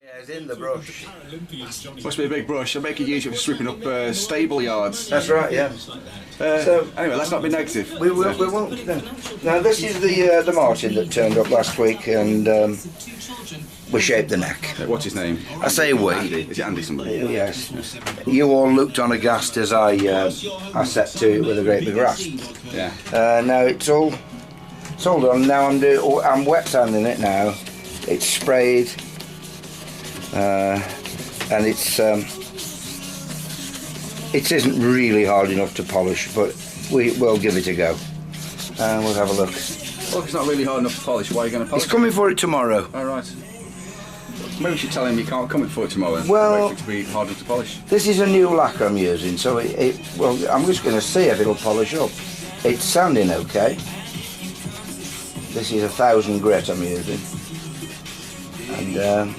Yeah, it's in the brush. Must be a big brush. I make it use it for sweeping up stable yards. That's right, yeah. So anyway, let's not be negative. We won't. No. Now this is the Martin that turned up last week, and we shaped the neck. What's his name? I say we. Andy. Is it Andy somebody? Yes. You all looked on aghast as I set to it with a great big rasp. Yeah. Now it's all done. Now I'm wet sanding it now. It's sprayed. And it isn't really hard enough to polish, but we'll give it a go, and we'll have a look. Well, if it's not really hard enough to polish, why are you going to polish? He's coming for it tomorrow. All right. Maybe we should tell him you can't come for it tomorrow. Well, wait for it to be harder to polish. This is a new lacquer I'm using, so well, I'm just going to see if it'll polish up. It's sanding okay. This is 1000 grit I'm using, and.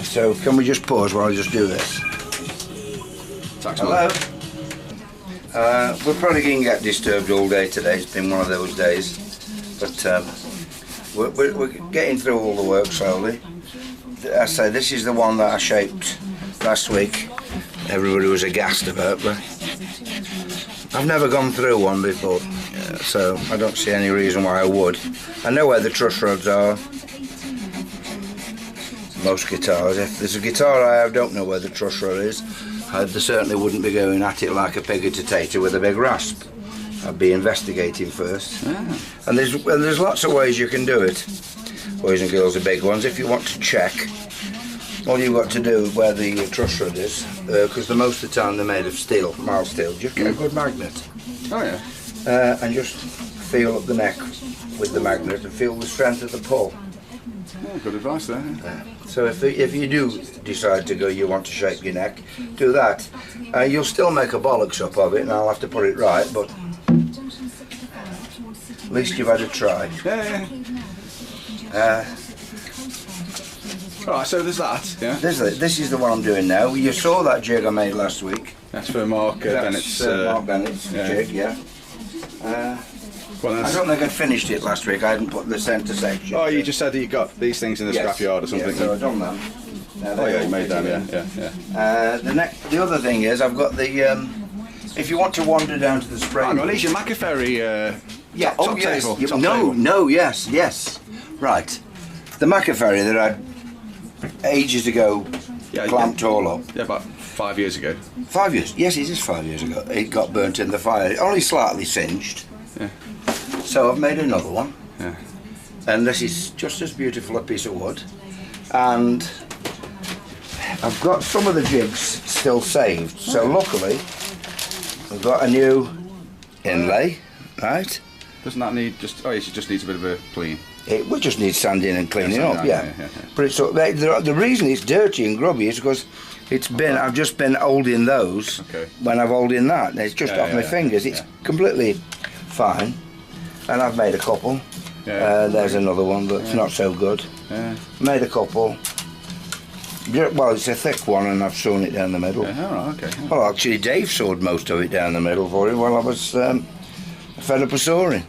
So can we just pause while I just do this? Hello. We're probably going to get disturbed all day today. It's been one of those days, but we're getting through all the work slowly. I say this is the one that I shaped last week. Everybody was aghast about, but I've never gone through one before, so I don't see any reason why I would. I know where the truss rods are. Most guitars. If there's a guitar I don't know where the truss rod is, I certainly wouldn't be going at it like a pig at a tater with a big rasp. I'd be investigating first. Ah. And there's lots of ways you can do it. Boys and girls are big ones. If you want to check, all you've got to do where the truss rod is, because most of the time they're made of steel, mild steel, just get a good magnet. Oh yeah. And just feel up the neck with the magnet and feel the strength of the pull. Oh, good advice there. So if you do decide to go, you want to shape your neck, do that. You'll still make a bollocks up of it, and I'll have to put it right, but at least you've had a try. Yeah. Right, so there's that. Yeah. This is the one I'm doing now. You saw that jig I made last week. That's for Mark Bennett's. Mark Bennett's jig, yeah. I don't think I finished it last week. I hadn't put the centre section. Oh, you just said that you got these things in the scrapyard or something. Yeah, so I've done them. Oh yeah, you made them. Yeah. The other thing is I've got the. If you want to wander down to the spray. Hang on, is your McAferry top table? Yes. Right. The McAferry that I ages ago clamped all up. Yeah, about 5 years ago. 5 years? Yes, it is 5 years ago. It got burnt in the fire. Only slightly singed. Yeah. So I've made another one. Yeah. And this is just as beautiful a piece of wood. And I've got some of the jigs still saved. So luckily, I've got a new inlay, right? Doesn't that need it just needs a bit of a clean? It will just need sanding and cleaning up, yeah. But it's the reason it's dirty and grubby is because I've just been holding those when I've holding that. And it's just off my fingers. It's completely fine. And I've made a couple. There's another one that's not so good. Made a couple. Well, it's a thick one, and I've sewn it down the middle. Well, actually, Dave sewed most of it down the middle for him while I was fed up of sawing.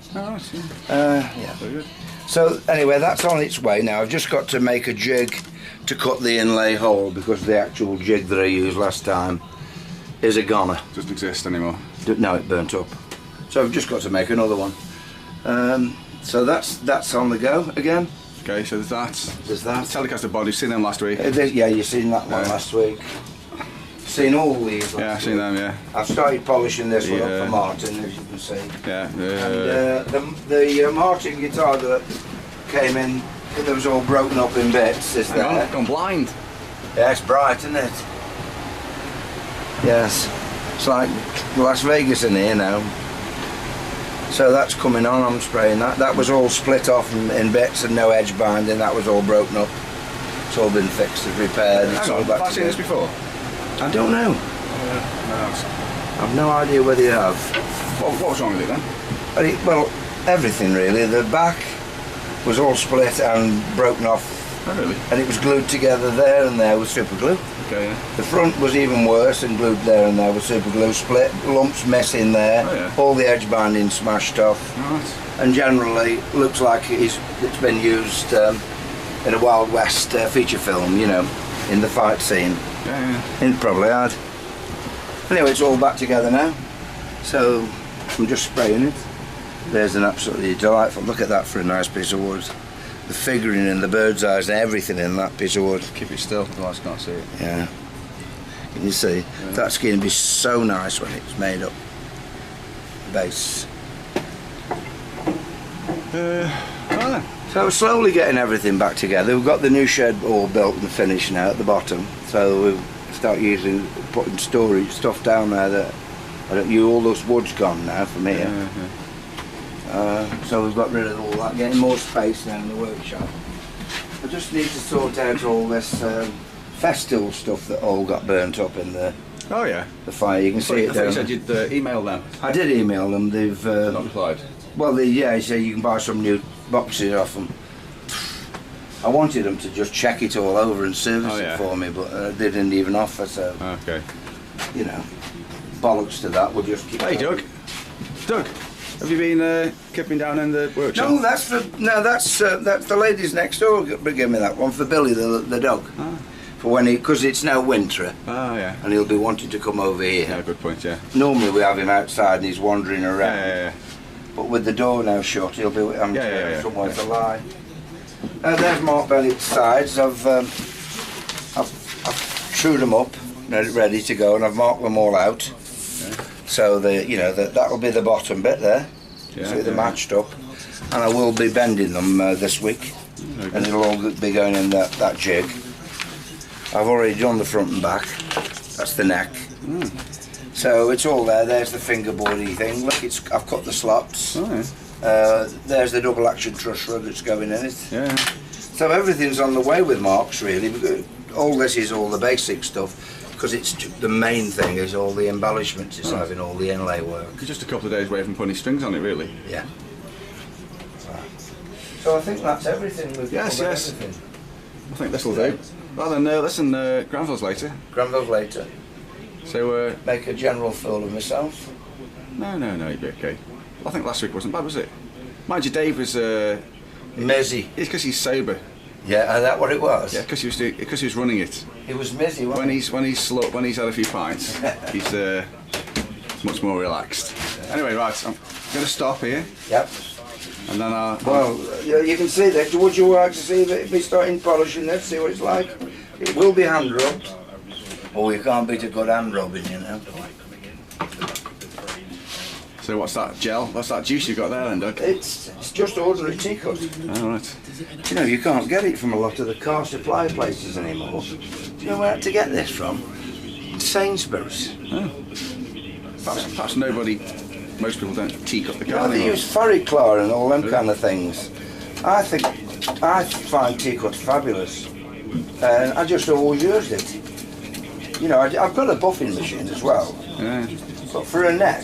Very good. So anyway, that's on its way now. I've just got to make a jig to cut the inlay hole because the actual jig that I used last time is a goner. Doesn't exist anymore. No, it burnt up. So I've just got to make another one. So that's on the go again. Okay, so there's that. There's that. Telecaster body, seen them last week. Yeah, you've seen that one last week. Seen all these. Yeah, I've seen them. Yeah. I've started polishing this one up for Martin, as you can see. Yeah. And the Martin guitar that came in, that was all broken up in bits, is there. Gone blind. Yeah, it's bright, isn't it? Yes. It's like Las Vegas in here now. So that's coming on, I'm spraying that. That was all split off in bits and no edge binding, that was all broken up. It's all been fixed and repaired. Hang on, have I seen this before? I don't know. I've no idea whether you have. What was wrong with it then? Well, everything really. The back was all split and broken off. Oh really? And it was glued together there and there with super glue. Okay, yeah. The front was even worse and glued there and there with super glue, split, lumps missing there, all the edge binding smashed off. Right. and generally looks like it's been used in a Wild West feature film, you know, in the fight scene. Yeah. It probably had. Anyway, it's all back together now, so I'm just spraying it. There's an absolutely delightful, look at that for a nice piece of wood. The figuring and the bird's eyes and everything in that piece of wood. Keep it still, otherwise I can't see it. Yeah. Can you see? Yeah. That's going to be so nice when it's made up. Base. So we're slowly getting everything back together. We've got the new shed all built and finished now at the bottom. So we'll start putting storage stuff down there that all those wood's gone now from here. So we've got rid of all that, getting more space now in the workshop. I just need to sort out all this festal stuff that all got burnt up in the fire. You can see it down. You said you'd email them. I did email them. They've not replied. Well, he said you can buy some new boxes off them. I wanted them to just check it all over and service it for me, but they didn't even offer. So you know, bollocks to that. We'll just keep. Hey, Doug. Doug. Have you been keeping down in the workshop? No, that's the ladies next door. Give me that one for Billy the dog. For when because it's now winter. And he'll be wanting to come over here. Yeah, good point. Yeah. Normally we have him outside and he's wandering around. But with the door now shut, he'll be having somewhere to lie. There's Mark Bennett's sides. I've trued them up, ready to go, and I've marked them all out. So that'll be the bottom bit there. So they're matched up, and I will be bending them this week, and it'll all be going in that jig. I've already done the front and back. That's the neck. So it's all there. There's the fingerboardy thing. Look, I've cut the slots. There's the double action truss rod that's going in it. So everything's on the way with Mark's really. All this is all the basic stuff. Because it's the main thing is all the embellishments it's having, all the inlay work. You're just a couple of days away from putting strings on it, really. Yeah. So I think that's everything. Yes. Everything. I think this will do. Well then, listen, Granville's later. Granville's later. So make a general fool of myself. No, you'd be okay. I think last week wasn't bad, was it? Mind you, Dave was mizzy. It's because he's sober. Yeah, is that what it was? Yeah, because he was running it. He was mizzy, wasn't he? When he's had a few pints, he's much more relaxed. Anyway, right, I'm going to stop here. Yep. And then well, you can see that. Would you like to see if we starting polishing it? See what it's like. It will be hand rubbed. Oh, you can't beat a good hand rubbing, you know. So what's that gel? What's that juice you've got there then, Doug? It's just ordinary tea cut. Oh, right. You know, you can't get it from a lot of the car supply places anymore. Do you know where to get this from? Sainsbury's. Oh. Perhaps most people don't tea cut the car anymore. They use Foriclar and all them kind of things. I find tea cut fabulous. And I just always used it. You know, I've got a buffing machine as well. Yeah. But for a neck,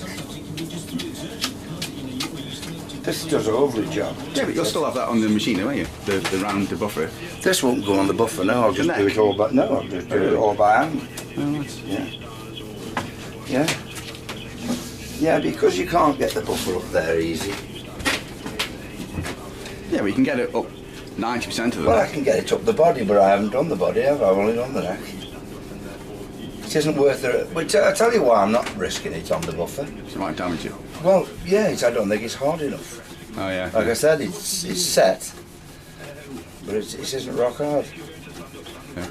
this does a lovely job. Yeah, but you'll still have that on the machine, won't you? The round buffer. This won't go on the buffer, no. I'll just do it all by I'll just do it all by hand. Oh, right. Yeah, because you can't get the buffer up there easy. Yeah, but you can get it up 90% of the Well, neck. I can get it up the body, but I haven't done the body, have I? I've only done the neck. It isn't worth it. But I tell you why I'm not risking it on the buffer. It might damage you. Well, yeah, I don't think it's hard enough. Oh, yeah. Like I said, it's set, but it isn't rock hard. Yeah.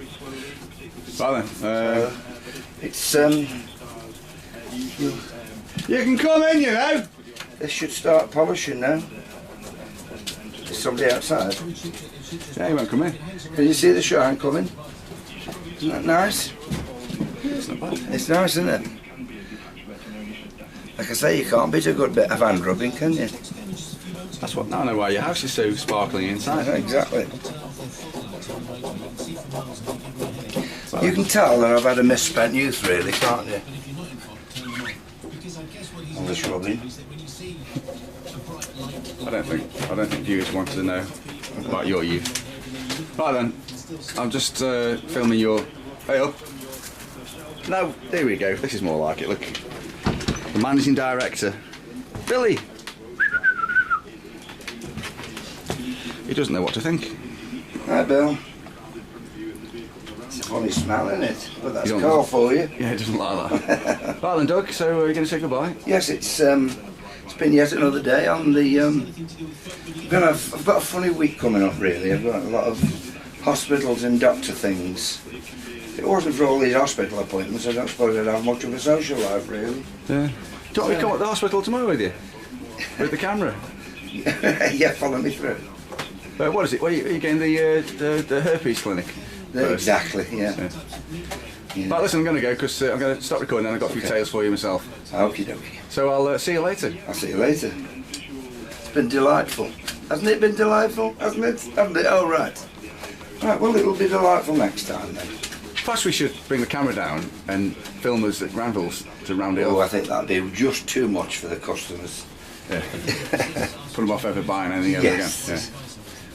Well then, it's you can come in, you know. This should start polishing now. Is somebody outside? Yeah, he won't come in. Can you see the shine coming? Isn't that nice? It's not bad. It's nice, isn't it? Like I say, you can't beat a good bit of hand rubbing, can you? That's what. Now I know why your house is so sparkling inside. Yeah, exactly. You can tell that I've had a misspent youth, really, can't you? All this rubbing. I don't think viewers wanted to know about your youth. Right then, I'm just filming your. Hey up. No, there we go. This is more like it. Look, the managing director, Billy. He doesn't know what to think. Hi, Bill. It's a funny smell, isn't it? But that's cool for you. Yeah, he doesn't like that. Right then, Doug, so are you going to say goodbye? Yes, it's been yet another day on the... I've got a funny week coming up, really. I've got a lot of hospitals and doctor things. If it wasn't for all these hospital appointments, I don't suppose I'd have much of a social life, really. Yeah. Do you want me to come at the hospital tomorrow with you? With the camera? Yeah, follow me through. What is it? Are you getting the herpes clinic? Exactly, yeah. Right, listen, I'm going to go because I'm going to stop recording and I've got a few tales for you myself. Okie dokie. So I'll see you later. I'll see you later. It's been delightful. Hasn't it been delightful? Hasn't it? Hasn't it? Oh, right. Right, well, it'll be delightful next time then. Perhaps we should bring the camera down and film us at Granville's to round it up. Oh, I think that'd be just too much for the customers. Yeah. Put them off ever buying anything ever again. Yeah.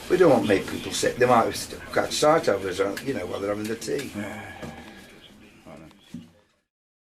We don't want to make people sick. They might catch sight of us, you know, while they're having the tea. Yeah.